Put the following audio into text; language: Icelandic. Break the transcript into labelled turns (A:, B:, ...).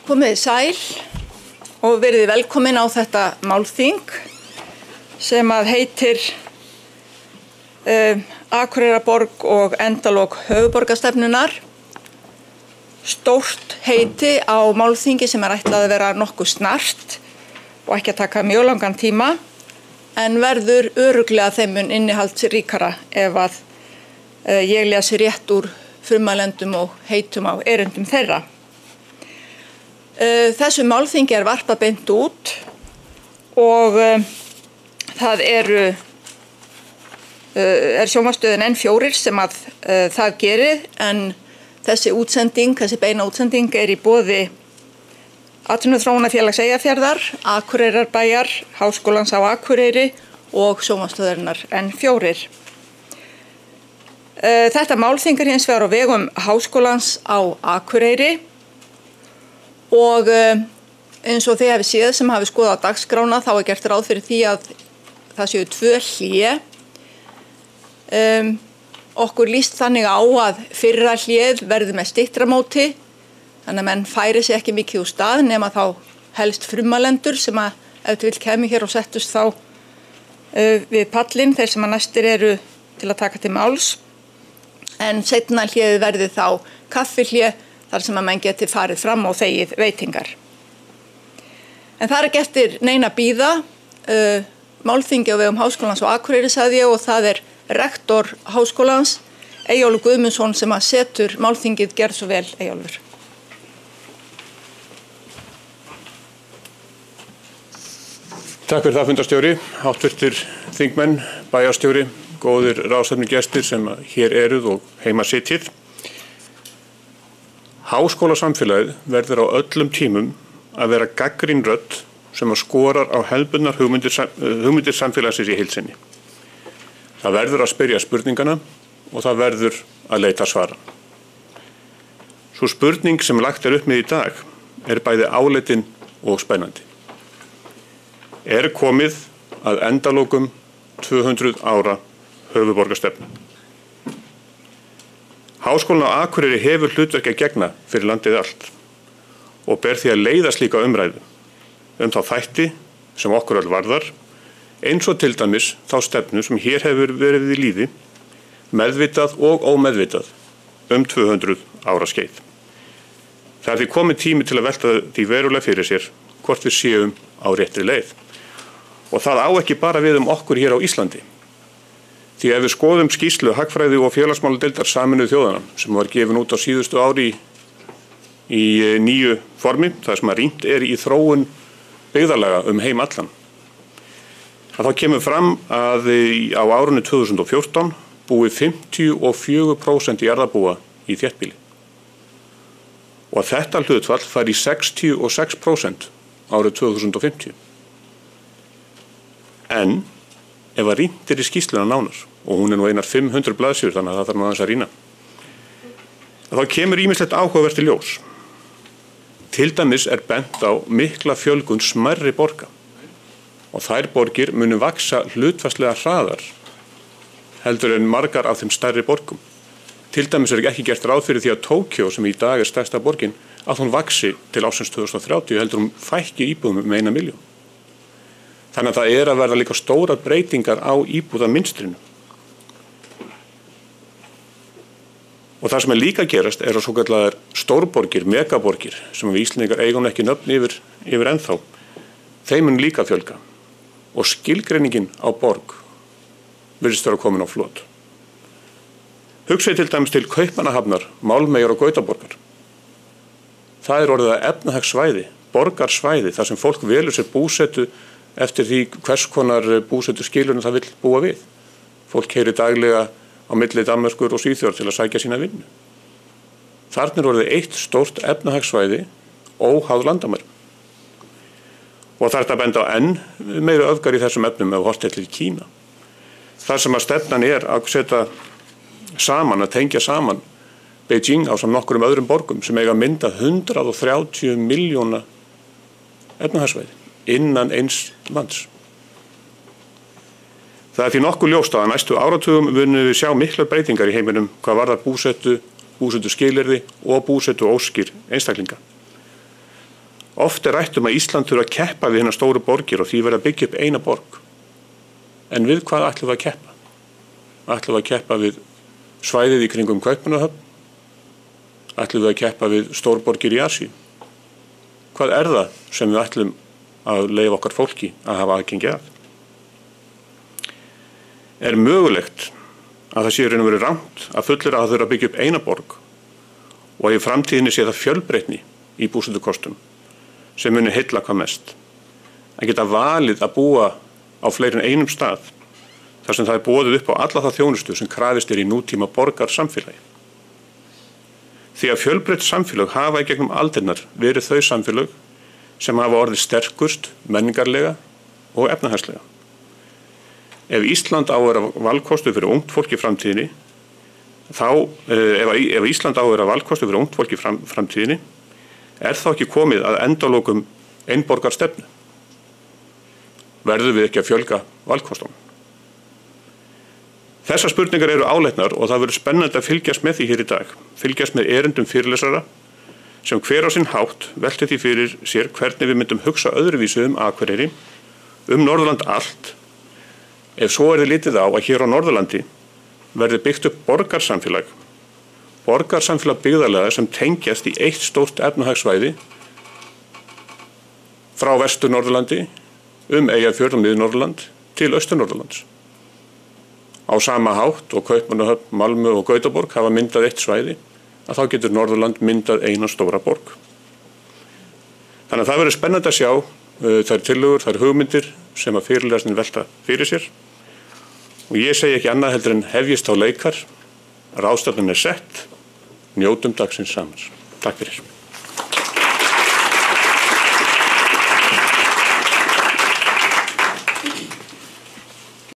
A: Komið sæl og verið velkomin á þetta málþing sem að heitir Akureyrarborg og endalok höfuðborgarstefnunnar. Stórt heiti á málþingi sem ætlað að vera nokkuð snart og ekki að taka mjög langan tíma, en verður örugglega þeim mun innihaldsríkara ef að ég lesi rétt úr frummælendum og heitum á erindum þeirra. Þessu málþingi varpað beint út og það er sjónvarpsstöðin N4 sem að það gerir, en þessi beina útsending í boði Atvinnuþróunarfélags Eyjafjarðar, Akureyrarbæjar, Háskólans á Akureyri og sjónvarpsstöðarinnar N4. Þetta málþing hins vegar á vegum Háskólans á Akureyri og eins og þið hefði séð sem hafi skoðað dagskrána þá gert ráð fyrir því að það séu 2 hlé. Okkur líst þannig á að fyrra hléð verði með styttra móti, þannig að menn færi sig ekki mikið úr stað nema þá helst frummælendur sem að ef til vill kemi hér og settust þá við pallinn, þeir sem að næstir eru til að taka til máls. En seinna hléð verði þá kaffihlé þar sem að menn geti farið fram og þegið veitingar. En það er ekki eftir neina bíða. Málþingi á vegum Háskólans á Akureyri sagði ég, og það er rektor Háskólans, Eyjólfur Guðmundsson, sem að setur málþingið. Gerð svo vel, Eyjólfur.
B: Takk fyrir það, fundarstjóri, háttvirtir þingmenn, bæjarstjóri, góðir ráðstefnugestir sem hér eruð og heima sitjið. Háskólasamfélagið verður á öllum tímum að vera gagnrýn rödd sem að skorar á hefðbundnar hugmyndir samfélagsins í heild sinni. Það verður að spyrja spurningana og það verður að leita svara. Sú spurning sem lagt upp með í dag er bæði áleitin og spennandi. Er komið að endalokum 200 ára höfuðborgarstefnu. Háskólinn á Akureyri hefur hlutverk að gegna fyrir landið allt og ber því að leiða slíka umræðu þá þætti sem okkur öll varðar, eins og til dæmis þá stefnu sem hér hefur verið í lýði, meðvitað og ómeðvitað 200 ára skeið. Það er því komið tími til að velta því verulega fyrir sér hvort við séum á réttri leið. Og það á ekki bara við okkur hér á Íslandi. Því ef við skoðum skýrslu hagfræði og félagsmáladeildar Sameinuðu þjóðanna sem var gefin út á síðustu ári í nýju formi, þar sem að rýnt í þróun byggðarlaga heim allan, að þá kemur fram að á árinu 2014 búi 54% jarðarbúa í þéttbýli. Og að þetta hlutfall fari í 66% árið 2050. En ef að rýnt í skýrsluna nánar, og hún er nú einar 500 blaðsíður, þannig að það þarf aðeins að rýna, þá kemur ýmislegt áhugavert í ljós. Til dæmis er bent á mikla fjölgun smærri borga og þær borgir munu vaxa hlutfallslega hraðar heldur en margar af þeim stærri borgum. Til dæmis er ekki gert ráð fyrir því að Tókjó, sem í dag er stærsta borgin, að hún vaxi til ársins 2030 heldur fækki íbúðum 1 milljón. Þannig að það að verða líka stórar breytingar á íbúðaminstrinu. Og það sem líka gerast að svokallaðar stórborgir, megaborgir, sem við Íslendingar eigum ekki nöfn yfir ennþá, þeim mun líka fjölga. Og skilgreiningin á borg virðist vera komin á flot. Hugsið til dæmis til Kaupmannahafnar, Málmeyjar og Gautaborgar. Það orðið að efnahagssvæði, borgarsvæði, þar sem fólk velur sér búsetu eftir því hvers konar búsetu skilurinn það vill búa við. Fólk keyrir daglega á milli Danmerkur og Svíþjóðar til að sækja sína vinnu. Þarna orðið eitt stórt efnahagssvæði óháð landamærum. Og það að benda á enn meira öfgar í þessum efnum ef horft til Kína. Þar sem að stefnan að setja saman, að tengja saman Beijing á saman nokkurum öðrum borgum sem eiga að mynda 130 milljóna efnahagssvæði innan eins lands. Það því nokkuð ljóst að næstu áratugum munum við sjá miklar breytingar í heiminum hvað varðar búsetu skilyrði og búsetu óskir einstaklinga. Oft rætt að Ísland þurfa að keppa við hennar stóru borgir og því verða að byggja upp eina borg. En við hvað ætlum við að keppa? Ætlum við að keppa við svæðið í kringum Kaupmannahöfn? Ætlum við að keppa við stórborgir í Asíu? Hvað það sem við ætlum að leyfa okkar fólki að hafa aðgengi að? Mögulegt að það sé raun og veru rangt að fullyrða að það þurfa að byggja upp eina borg og að í framtíðinni sé það fjölbreytni í búsetukostum sem muni heilla hvað mest. Að geta valið að búa á fleiri en einum stað þar sem það boðið upp á alla það þjónustu sem krafist í nútíma borgarsamfélagi. Því að fjölbreytt samfélög hafa í gegnum aldirnar verið þau samfélög sem hafa orðið sterkust menningarlega og efnahagslega. Ef Ísland á að vera valkostur fyrir ungt fólk í framtíðinni, ef Ísland á að vera valkostur fyrir ungt fólk í framtíðinni, þá ekki komið að endalokum einborgarstefnu? Verðum við ekki að fjölga valkostum? Þessar spurningar eru áleitnar og það verður spennandi að fylgjast með því hér í dag. Fylgjast með erindum fyrirlesara sem hver á sinn hátt velti því fyrir sér hvernig við myndum hugsa öðruvísi Akureyri, Norðurland allt, ef svo þið litið á að hér á Norðurlandi verði byggt upp borgarsamfélag byggðarlaga sem tengjast í eitt stórt efnahagsvæði frá Vestur-Norðurlandi, Eyjafjörð og Mið-Norðurland til Austur-Norðurlands. Á sama hátt og Kaupmannahöfn, Malmö og Gautaborg hafa myndað eitt svæði, að þá getur Norðurland myndað eina stóra borg. Þannig að það verður spennandi að sjá þær tillögur, þær hugmyndir sem að fyrirlesarinn velta fyrir sér. Og ég segi ekki annað heldur en hefjist á leikar, ráðstefnan sett, njótum dagsins saman. Takk fyrir.